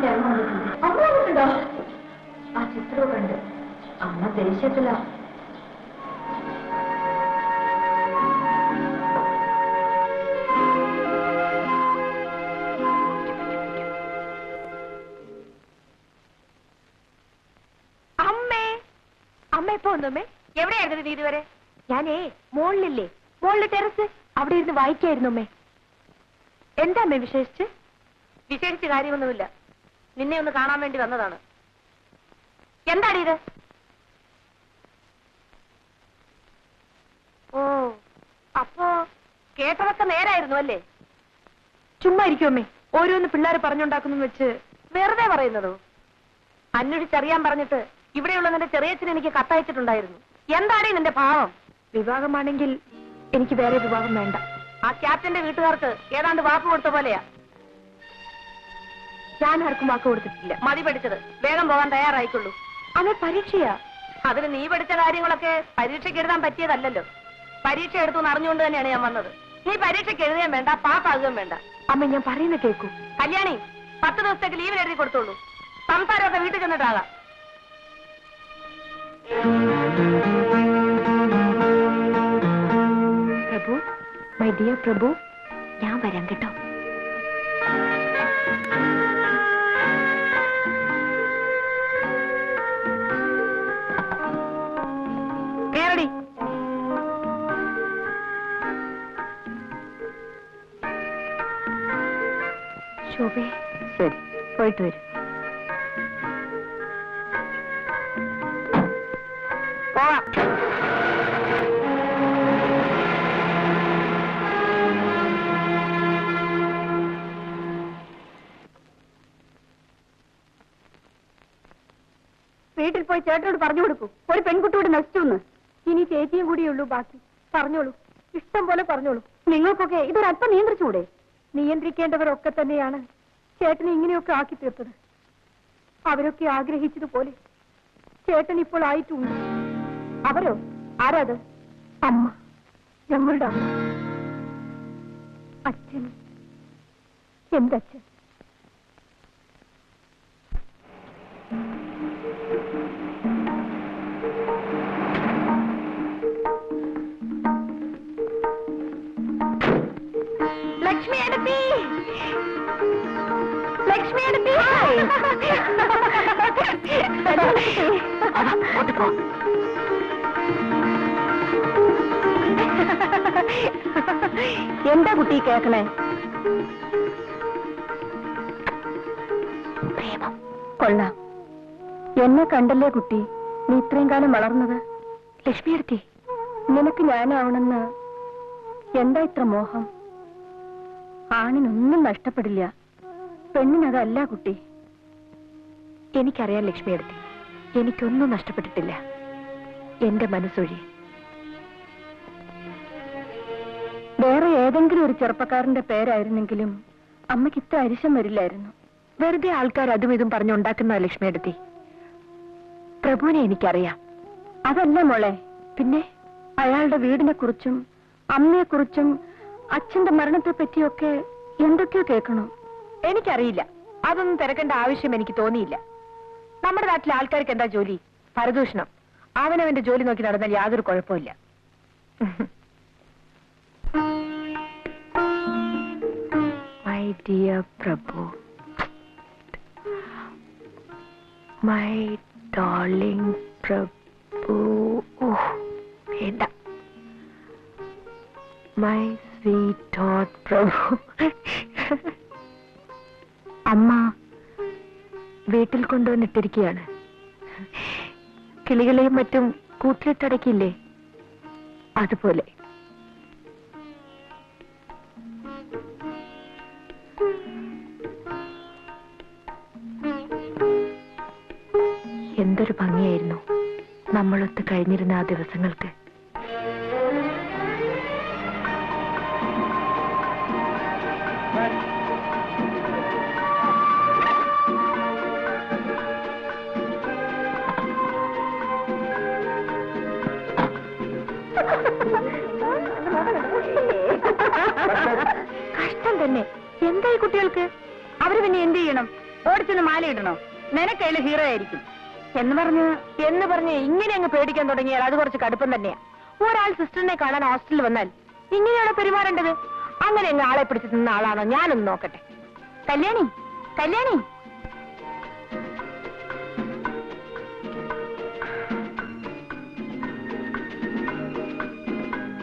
വീട്ടിൽ അമ്മ വന്നിട്ടുണ്ട്. അമ്മ വന്നിട്ടുണ്ടോ? ആ ചിത്രവും കണ്ട്. അമ്മ ദേഷ്യത്തില്ല. അമ്മേ, അമ്മ എപ്പോ വന്നമ്മേ? എവിടെയായിരുന്നു നീ ഇതുവരെ? ഞാനേ മോളിലില്ലേ, മോളിലെ ടെറസ് അവിടെ ഇരുന്ന് വായിക്കായിരുന്നു അമ്മേ. എന്താ അമ്മേ വിശേഷിച്ച്? വിശേഷിച്ച് കാര്യമൊന്നുമില്ല. നിന്നെ ഒന്ന് കാണാൻ വേണ്ടി വന്നതാണ്. എന്താണ് ഇത്? ഓ, അപ്പോ കേട്ടതൊക്കെ നേരായിരുന്നു അല്ലേ? ചുമ്മാ ഇരിക്കും അമ്മേ. ഓരോന്ന് പിള്ളേർ പറഞ്ഞുണ്ടാക്കുന്നു വെച്ച് വെറുതെ പറയുന്നതോ? അന്വേഷിച്ചറിയാൻ പറഞ്ഞിട്ട് ഇവിടെയുള്ള നിന്റെ ചെറിയച്ഛൻ എനിക്ക് കത്തയച്ചിട്ടുണ്ടായിരുന്നു. എന്താണ് നിന്റെ ഭാവം? വിവാഹമാണെങ്കിൽ എനിക്ക് വേറെ വിവാഹം വേണ്ട. ആ ക്യാപ്റ്റന്റെ വീട്ടുകാർക്ക് ഏതാണ്ട് വാക്ക് കൊടുത്ത പോലെയാ. ഞാൻ ആർക്കും വാക്ക് കൊടുത്തിട്ടില്ല. മതി പഠിച്ചത്. വേഗം പോകാൻ തയ്യാറായിക്കൊള്ളൂ. അമ്മ പരീക്ഷയാ. അതിന് നീ പഠിച്ച കാര്യങ്ങളൊക്കെ പരീക്ഷയ്ക്ക് എഴുതാൻ പറ്റിയതല്ലല്ലോ. പരീക്ഷ എടുത്തു അറിഞ്ഞുകൊണ്ട് തന്നെയാണ് ഞാൻ വന്നത്. നീ പരീക്ഷയ്ക്ക് എഴുതാൻ വേണ്ട, പാസ്സാകുകയും വേണ്ട. അമ്മ ഞാൻ പറയുന്ന കേൾക്കൂ. കല്യാണി 10 ദിവസത്തേക്ക് ലീവിൽ എഴുതി കൊടുത്തോളൂ. സംസാരമൊക്കെ വീട്ടിൽ ചെന്നിട്ടാകാം. പ്രഭു, മൈ ഡിയർ പ്രഭു, ഞാൻ വരാം കേട്ടോ. കേരടി. ശോഭേ, ശരി, പോയിട്ട് വരും. പോവാം. വീട്ടിൽ പോയി ചേട്ടനോട് പറഞ്ഞു കൊടുക്കൂ, ഒരു പെൺകുട്ടിയോട് നശിച്ചു. ഇനി ചേച്ചിയും കൂടിയുള്ളൂ ബാക്കി. പറഞ്ഞോളൂ, ഇഷ്ടം പോലെ പറഞ്ഞോളൂ. നിങ്ങൾക്കൊക്കെ ഇതൊരല്പം നിയന്ത്രിച്ചുകൂടെ? നിയന്ത്രിക്കേണ്ടവരൊക്കെ തന്നെയാണ് ചേട്ടനെ ഇങ്ങനെയൊക്കെ ആക്കി തീർത്തത്. അവരൊക്കെ ആഗ്രഹിച്ചതുപോലെ ചേട്ടൻ ഇപ്പോൾ ആയിട്ടുണ്ട്. അവരോ? ആരാത്? അമ്മ, ഞങ്ങളുടെ അമ്മ. അച്ഛൻ, എന്തച്ഛൻ? ലക്ഷ്മി അടുത്തി, ലക്ഷ്മി അടുത്തി. എന്താ കുട്ടി കേക്കണേ? പ്രേമം. കൊള്ളാം. എന്നെ കണ്ടല്ലേ കുട്ടി നീ ഇത്രയും കാലം വളർന്നത്? ലക്ഷ്മി അടുത്തി, നിനക്ക് ഞാനാവണമെന്ന് എന്താ ഇത്ര മോഹം? ആണിനൊന്നും നഷ്ടപ്പെടില്ല, പെണ്ണിനതല്ല കുട്ടി. എനിക്കറിയാം ലക്ഷ്മി അടുത്തി, എനിക്കൊന്നും നഷ്ടപ്പെട്ടിട്ടില്ല, എന്റെ മനസ്സൊഴി. വേറെ ഏതെങ്കിലും ഒരു ചെറുപ്പക്കാരന്റെ പേരായിരുന്നെങ്കിലും അമ്മയ്ക്ക് ഇത്ര അരിശം വരില്ലായിരുന്നു. വെറുതെ ആൾക്കാർ അതും ഇതും പറഞ്ഞുണ്ടാക്കുന്ന ലക്ഷ്മി അടുത്തി. പ്രഭുവിനെ എനിക്കറിയാം. അതല്ല മോളെ, പിന്നെ അയാളുടെ വീടിനെ കുറിച്ചും അമ്മയെക്കുറിച്ചും അച്ഛന്റെ മരണത്തെ പറ്റിയൊക്കെ എന്തൊക്കെയോ കേൾക്കണോ? എനിക്കറിയില്ല, അതൊന്നും തിരക്കേണ്ട ആവശ്യം എനിക്ക് തോന്നിയില്ല. നമ്മുടെ നാട്ടിലെ ആൾക്കാർക്ക് എന്താ ജോലി? പരദൂഷണം. അവനവന്റെ ജോലി നോക്കി നടന്നാൽ യാതൊരു കുഴപ്പമില്ല. My dear Prabhu, my darling Prabhu. വേണ്ട, മൈ സ്വീറ്റ് ഹോട്ട് പ്രഭു. അമ്മ വീട്ടിൽ കൊണ്ടുവന്നിട്ടിരിക്കുകയാണ്. കിളികളെയും മറ്റും കൂട്ടിലിട്ടടക്കില്ലേ, അതുപോലെ. എന്തൊരു ഭംഗിയായിരുന്നു നമ്മളൊത്ത് കഴിഞ്ഞിരുന്ന ആ ദിവസങ്ങൾക്ക്. കഷ്ടം തന്നെ. എന്തായി കുട്ടികൾക്ക്? അവര് പിന്നെ എന്ത് ചെയ്യണം? ഓടിച്ചെന്ന് മാല ഇടണോ? നിനക്കതിൽ ഹീറോ ആയിരിക്കും എന്ന് പറഞ്ഞ് ഇങ്ങനെ അങ്ങ് പേടിക്കാൻ തുടങ്ങിയാൽ അത് കുറച്ച് കടുപ്പം തന്നെയാ. ഒരാൾ സിസ്റ്ററിനെ കാണാൻ ഹോസ്റ്റലിൽ വന്നാൽ ഇങ്ങനെയാണോ പെരുമാറേണ്ടത്? അങ്ങനെ അങ്ങ് ആളെ പിടിച്ച് നിന്ന ആളാണോ? ഞാനൊന്ന് നോക്കട്ടെ. കല്യാണി, കല്യാണി,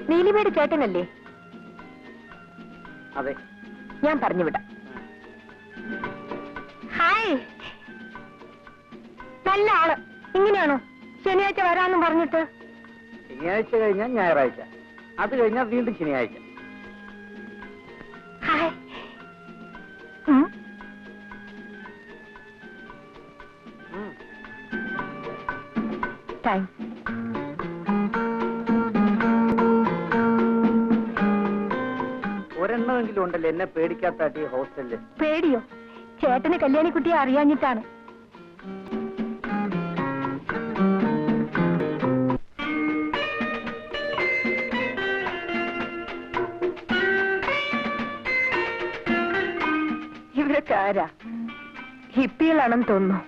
നീലിമയുടെ ചേട്ടനല്ലേ? അതെ, ഞാൻ പറഞ്ഞു വിടാം. ഹായ്, നല്ല ആള്. ഇങ്ങനെയാണോ ശനിയാഴ്ച വരാമെന്നും പറഞ്ഞിട്ട്? ശനിയാഴ്ച കഴിഞ്ഞാൽ ഞായറാഴ്ച, അത് കഴിഞ്ഞാൽ വീണ്ടും ശനിയാഴ്ച. ഹായ്. താങ്ക്സ്. ഒരെണ്ണമെങ്കിലും ഉണ്ടല്ലോ എന്നെ പേടിക്കാത്ത ഹോസ്റ്റലില്. പേടിയോ? ചേട്ടന് കല്യാണിക്കുട്ടിയെ അറിയാഞ്ഞിട്ടാണ്. ഇവരൊക്കെ ആരാ? ഹിപ്പികളാണെന്ന് തോന്നുന്നു.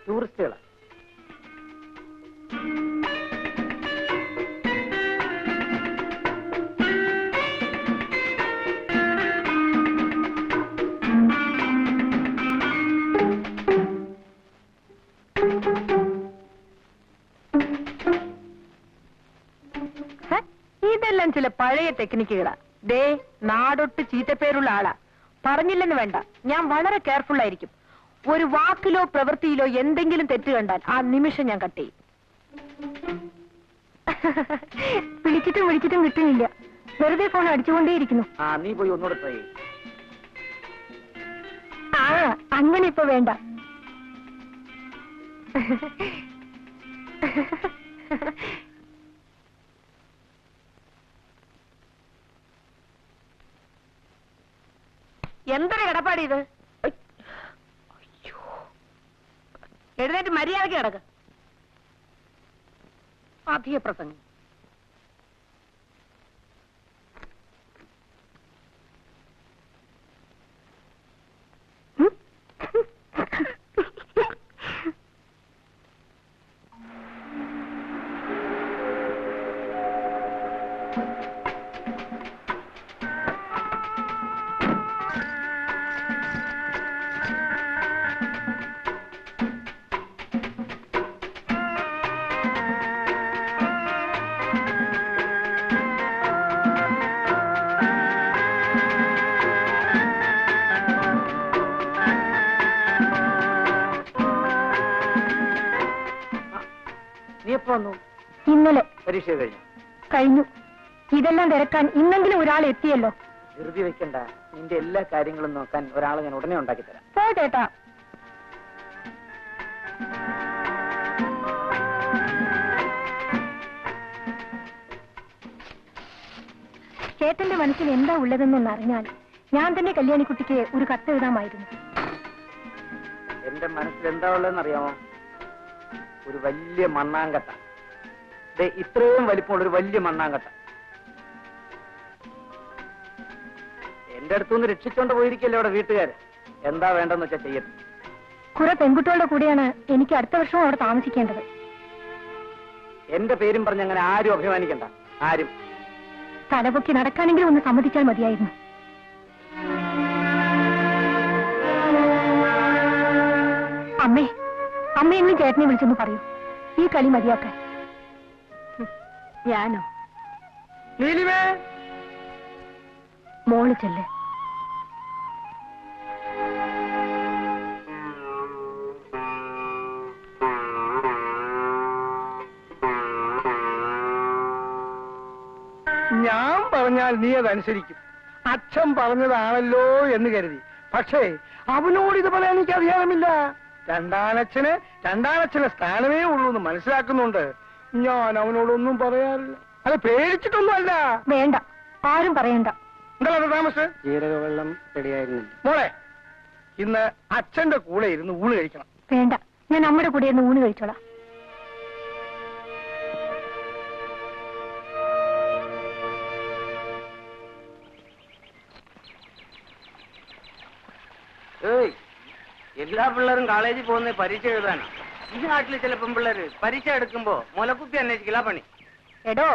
ടൂറിസ്റ്റുകളാ. ഇതെല്ലാം ചില പഴയ ടെക്നിക്കുകളാ. ദേ, നാടൊട്ട് ചീത്തപ്പേരുള്ള ആളാ. പറഞ്ഞില്ലെന്ന് വേണ്ട, ഞാൻ വളരെ കെയർഫുൾ ആയിരിക്കും. ഒരു വാക്കിലോ പ്രവൃത്തിയിലോ എന്തെങ്കിലും തെറ്റ് കണ്ടാൽ ആ നിമിഷം ഞാൻ കട്ട് ചെയ്യും. വിളിച്ചിട്ടും കിട്ടുന്നില്ല. വെറുതെ ഫോൺ അടിച്ചുകൊണ്ടേയിരിക്കുന്നു. നീ പോയി ഒന്നുകൂടെ ട്രൈ ചെയ്യും. അങ്ങനെ ഇപ്പൊ വേണ്ട. എന്തൊരു കിടപ്പാടി ഇത്? എഴുന്നേറ്റ് മര്യാദയ്ക്ക് കിടക്ക്. അധിക പ്രസംഗം. ഇന്നലെ പരീക്ഷ കഴിഞ്ഞു. ഇതെല്ലാം തിരക്കാൻ ഇന്നെങ്കിലും ഒരാൾ എത്തിയല്ലോ. ധൃതി വെക്കണ്ട, നിന്റെ എല്ലാ കാര്യങ്ങളും നോക്കാൻ ഒരാളെ ഞാൻ ഉടനെ ഉണ്ടാക്കി തരാം. പോ ചേട്ടാ. ചേട്ടന്റെ മനസ്സിൽ എന്താ ഉള്ളതെന്നറിഞ്ഞാൽ ഞാൻ തന്നെ കല്യാണിക്കുട്ടിക്ക് ഒരു കത്ത് എഴുതാമായിരുന്നു. എന്റെ മനസ്സിൽ എന്താ ഉള്ളതെന്ന് അറിയാമോ? ഒരു വലിയ മണ്ണാങ്കട്ട. ഇത്രയും വലിപ്പമുള്ള ഒരു വലിയ മണ്ണാങ്കട്ട എന്റെ അടുത്തുനിന്ന് രക്ഷിച്ചോണ്ട് പോയിരിക്കല്ലേ അവിടെ വീട്ടുകാര്. എന്താ വേണ്ടെന്ന് വെച്ചാൽ ചെയ്യട്ടെ. കുറെ പെൺകുട്ടികളുടെ കൂടെയാണ് എനിക്ക് അടുത്ത വർഷവും അവിടെ താമസിക്കേണ്ടത്. എന്റെ പേരും പറഞ്ഞ് അങ്ങനെ ആരും അഭിമാനിക്കണ്ട. ആരും തലപൊക്കി നടക്കാനെങ്കിലും ഒന്ന് സമ്മതിച്ചാൽ മതിയായിരുന്നു. അമ്മയെങ്കിലും ചേട്ടനെ വിളിച്ചൊന്ന് പറയൂ, ഈ കളി മതിയാക്കാൻ. ഞാനോ? മോള് ചെല്ല്. ഞാൻ പറഞ്ഞാൽ നീ അതനുസരിക്കും. അച്ഛൻ പറഞ്ഞതാണല്ലോ എന്ന് കരുതി. പക്ഷേ അവനോട് ഇത് പറയാൻ എനിക്ക് അധികാരമില്ല. രണ്ടാനച്ഛന് സ്ഥാനമേ ഉള്ളൂ എന്ന് മനസ്സിലാക്കുന്നുണ്ട്. ഞാൻ അവനോടൊന്നും പറയാറില്ല. അത് പേടിച്ചിട്ടൊന്നും അല്ല. വേണ്ട, ആരും പറയണ്ട. എന്താ താമസം? ജീരകവെള്ളം റെഡിയായിരുന്നു. മോളെ, ഇന്ന് അച്ഛന്റെ കൂടെ ഇരുന്ന് ഊണ് കഴിക്കണം. വേണ്ട, ഞാൻ നമ്മുടെ കൂടെ ഇരുന്ന് ഊണ് കഴിച്ചോളാം. ഏയ്, എല്ലാ പിള്ളേരും കോളേജിൽ പോകുന്ന പരീക്ഷ എഴുതാനാ. ഈ നാട്ടിൽ ചില പെൺപിള്ളേര് പരീക്ഷ എടുക്കുമ്പോ മുലക്കുപ്പി അന്വേഷിക്കില്ല പണി. എടോ,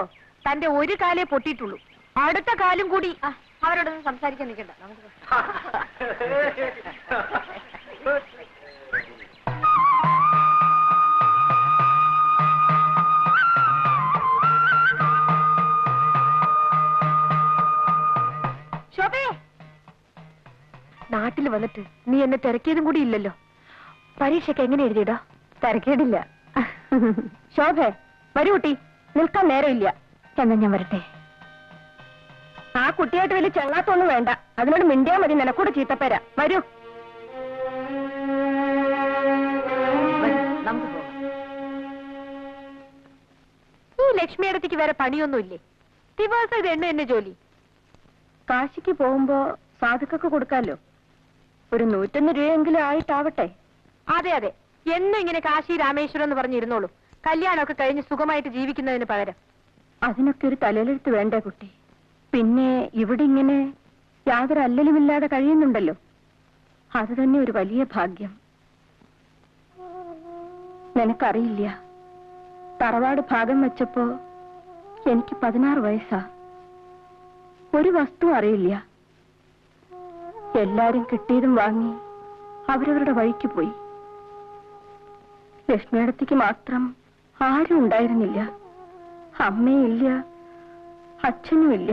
തന്റെ ഒരു കാലേ പൊട്ടിയിട്ടുള്ളൂ, അടുത്ത കാലും കൂടി. അവരോടൊന്നും സംസാരിക്കാൻ നിൽക്കണ്ട, നമുക്ക് ശോഭേ, നാട്ടിൽ വന്നിട്ട് നീ എന്നെ തിരക്കിയതും കൂടി ഇല്ലല്ലോ. പരീക്ഷയ്ക്ക് എങ്ങനെ എഴുതിയിടാ? തിരക്കേടില്ല. ശോഭേ, വരൂ കുട്ടി, നിൽക്കാൻ നേരമില്ല. എന്നാ ഞാൻ വരട്ടെ. ആ കുട്ടിയായിട്ട് വലിയ ചങ്ങാത്തൊന്നും വേണ്ട, അതിനോട് മിണ്ടിയാ മതി, നിനക്കൂടെ ചീത്തപ്പേരാ. വരൂ. നമുക്ക് പോകാം. ഈ ലക്ഷ്മിയടത്തേക്ക് വേറെ പണിയൊന്നുമില്ലേ? ദിവസം ഇത് എന്നെ ജോലി. കാശിക്ക് പോകുമ്പോ സാധുക്കൊക്കെ കൊടുക്കാലോ. ഒരു 101 രൂപയെങ്കിലും ആയിട്ടാവട്ടെ. അതെ അതെ, എന്നും ഇങ്ങനെ കാശി രാമേശ്വരം എന്ന് പറഞ്ഞിരുന്നോളൂ. കല്യാണമൊക്കെ കഴിഞ്ഞ് സുഖമായിട്ട് ജീവിക്കുന്നതിന് പകരം. അതിനൊക്കെ ഒരു തലയിലെടുത്ത് വേണ്ടേ കുട്ടി? പിന്നെ ഇവിടെ ഇങ്ങനെ യാതൊരു അല്ലലുമില്ലാതെ കഴിയുന്നുണ്ടല്ലോ, അത് തന്നെ ഒരു വലിയ ഭാഗ്യം. നിനക്കറിയില്ല, തറവാട് ഭാഗം വെച്ചപ്പോ എനിക്ക് 16 വയസ്സാ. ഒരു വസ്തു അറിയില്ല. എല്ലാരും കിട്ടിയതും വാങ്ങി അവരവരുടെ വഴിക്ക് പോയി. ലക്ഷ്മിയടത്തേക്ക് മാത്രം ആരും ഉണ്ടായിരുന്നില്ല. അമ്മയില്ല, അച്ഛനുമില്ല.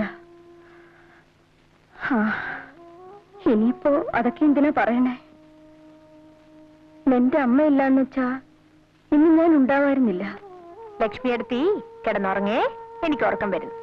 ഇനിയിപ്പോ അതൊക്കെ എന്തിനാ പറയണേ? നിന്റെ അമ്മയില്ലാന്ന് വെച്ചാ ഇന്ന് ഞാൻ ഉണ്ടാവായിരുന്നില്ല. ലക്ഷ്മിയടത്തി കിടന്നുറങ്ങേ, എനിക്ക് ഉറക്കം വരുന്നു.